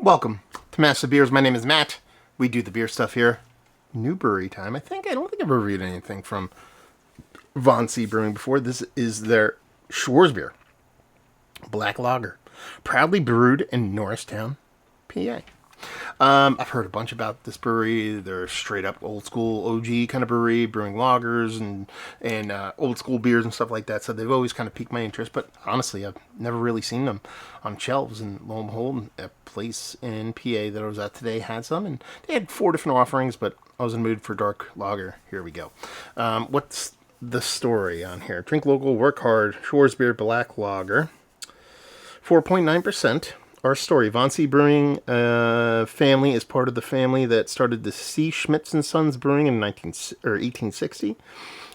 Welcome to Master Beers. My name is Matt. We do the beer stuff here. New brewery time. I don't think I've reviewed anything from Von C Brewing before. This is their Schwarz beer, black lager, proudly brewed in Norristown, PA. I've heard a bunch about this brewery. They're straight up old school OG kind of brewery, brewing lagers and old school beers and stuff like that. So they've always kind of piqued my interest. But honestly, I've never really seen them on shelves. And lo and behold, a place in PA that I was at today had some, and they had 4 different offerings. But I was in the mood for dark lager. Here we go. What's the story on here? Drink local, work hard. Schwarz beer, black lager, 4.9%. Our story: Von C Brewing family is part of the family that started the C. Schmitz and Sons Brewing in 1860.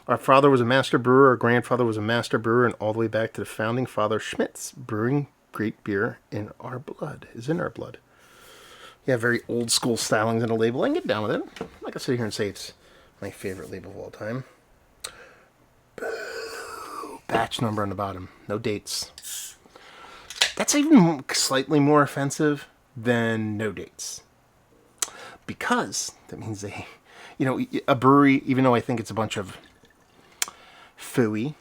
Our father was a master brewer. Our grandfather was a master brewer, and all the way back to the founding father Schmitz. Brewing great beer in our blood is in our blood. Yeah, very old school stylings in a label. I can get down with it. I'm not gonna sit here and say it's my favorite label of all time. Boo. Batch number on the bottom. No dates. That's even slightly more offensive than no dates. Because that means a brewery, even though I think it's a bunch of phooey,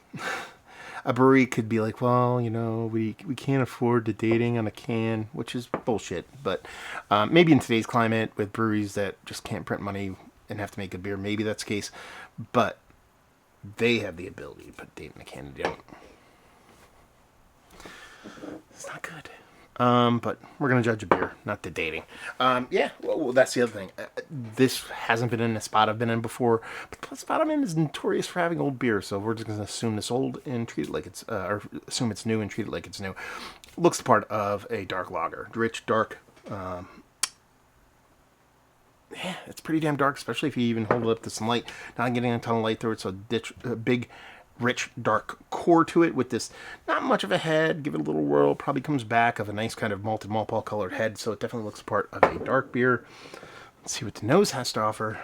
a brewery could be like, well, we can't afford the dating on a can, which is bullshit. But maybe in today's climate with breweries that just can't print money and have to make good beer, maybe that's the case. But they have the ability to put date in a can and don't. It's not good. But we're going to judge a beer, not the dating. Well, that's the other thing. This hasn't been in a spot I've been in before, but the spot I'm in is notorious for having old beer, so we're just going to assume it's old and treat it like it's, or assume it's new and treat it like it's new. Looks the part of a dark lager. Rich, dark, it's pretty damn dark, especially if you even hold it up to some light. Not getting a ton of light through it, so a big, rich, dark core to it with this not much of a head. Give it a little whirl. Probably comes back of a nice kind of malted malt ball colored head, so it definitely looks part of a dark beer. Let's see what the nose has to offer.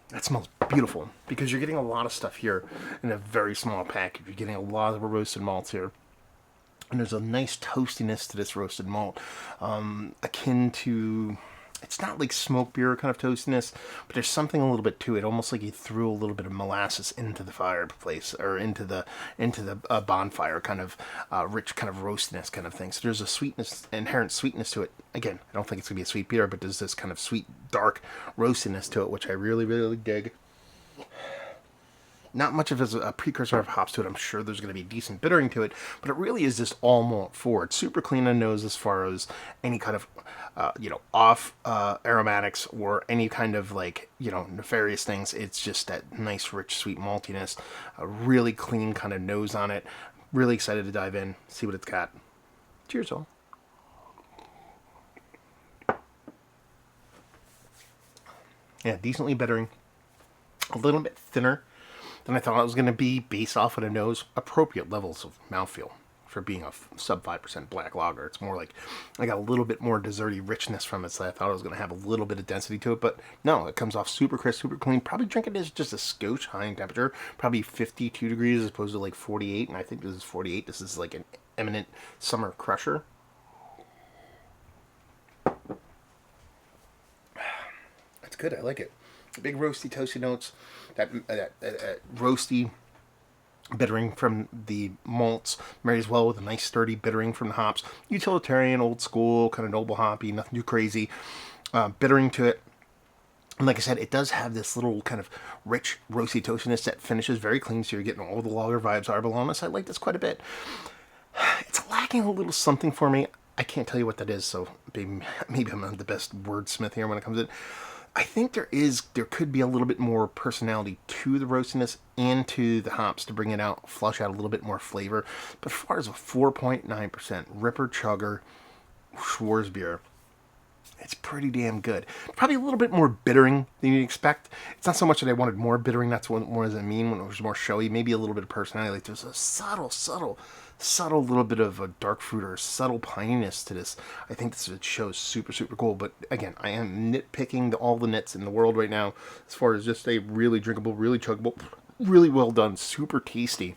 That smells beautiful because you're getting a lot of stuff here in a very small package. You're getting a lot of roasted malts here. And there's a nice toastiness to this roasted malt, akin to, it's not like smoke beer kind of toastiness, but there's something a little bit to it, almost like you threw a little bit of molasses into the fireplace or into the bonfire, kind of rich kind of roastiness kind of thing. So there's a sweetness, inherent sweetness to it. Again, I don't think it's gonna be a sweet beer, but there's this kind of sweet, dark roastiness to it, which I really, really dig. Not much of a precursor of hops to it. I'm sure there's going to be decent bittering to it, but it really is just all malt forward. Super clean on nose as far as any kind of, off aromatics or any kind of nefarious things. It's just that nice, rich, sweet maltiness. A really clean kind of nose on it. Really excited to dive in, see what it's got. Cheers, all. Yeah, decently bittering. A little bit thinner than I thought it was going to be, based off of the nose. Appropriate levels of mouthfeel for being a sub 5% black lager. It's more like I got a little bit more desserty richness from it, so I thought it was going to have a little bit of density to it, but no, it comes off super crisp, super clean. Probably drink it as just a scotch high in temperature, probably 52 degrees as opposed to like 48, and I think this is 48. This is like an eminent summer crusher. That's good, I like it. Big roasty, toasty notes, that roasty bittering from the malts marries well with a nice sturdy bittering from the hops. Utilitarian, old school, kind of noble hoppy, nothing too crazy. Bittering to it. And like I said, it does have this little kind of rich, roasty toastiness that finishes very clean, so you're getting all the lager vibes. Arbolonis, I like this quite a bit. It's lacking a little something for me. I can't tell you what that is, so maybe I'm not the best wordsmith here when it comes to it. I think there could be a little bit more personality to the roastiness and to the hops to bring it out, flush out a little bit more flavor. But as far as a 4.9% Ripper Chugger Schwarz beer, it's pretty damn good. Probably a little bit more bittering than you'd expect. It's not so much that I wanted more bittering. That's what more does it mean when it was more showy. Maybe a little bit of personality. Like there's a subtle little bit of a dark fruit or a subtle pininess to this. I think this shows super, super cool. But again, I am nitpicking all the nits in the world right now as far as just a really drinkable, really chuggable, really well done, super tasty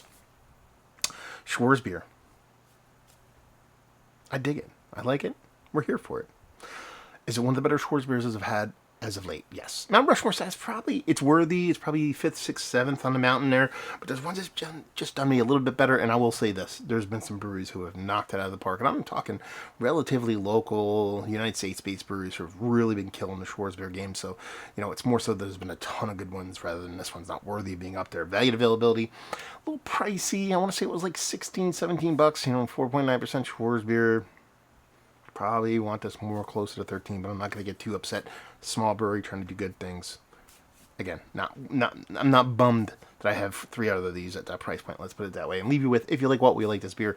Schwarz beer. I dig it. I like it. We're here for it. Is it one of the better Schwarz beers I've had as of late? Yes. Mount Rushmore says it's worthy. It's probably 5th, 6th, 7th on the mountain there. But there's one that's just done me a little bit better. And I will say this. There's been some breweries who have knocked it out of the park. And I'm talking relatively local, United States-based breweries who have really been killing the Schwarz beer game. So, it's more so there's been a ton of good ones rather than this one's not worthy of being up there. Value availability, a little pricey. I want to say it was like 16, 17 bucks, 4.9% Schwarz beer. Probably want this more closer to 13, but I'm not going to get too upset. Small brewery trying to do good things. Again, I'm not bummed that I have 3 out of these at that price point. Let's put it that way. And leave you with, if you like what we like this beer,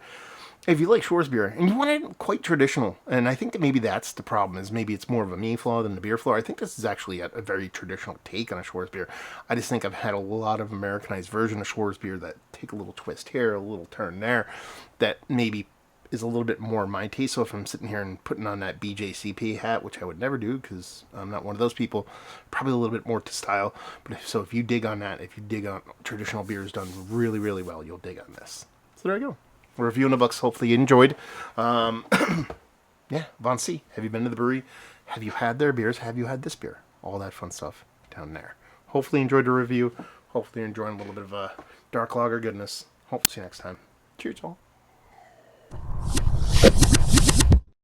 if you like Schwarz beer and you want it quite traditional, and I think that maybe that's the problem, is maybe it's more of a me flaw than the beer flaw. I think this is actually a very traditional take on a Schwarz beer. I just think I've had a lot of Americanized version of Schwarz beer that take a little twist here, a little turn there, that maybe is a little bit more my taste. So if I'm sitting here and putting on that BJCP hat, which I would never do because I'm not one of those people, probably a little bit more to style. But if you dig on that, if you dig on traditional beers done really, really well, you'll dig on this. So there you go. We're reviewing the books. Hopefully you enjoyed. Yeah, Von C. Have you been to the brewery? Have you had their beers? Have you had this beer? All that fun stuff down there. Hopefully you enjoyed the review. Hopefully you're enjoying a little bit of dark lager goodness. Hope to see you next time. Cheers all.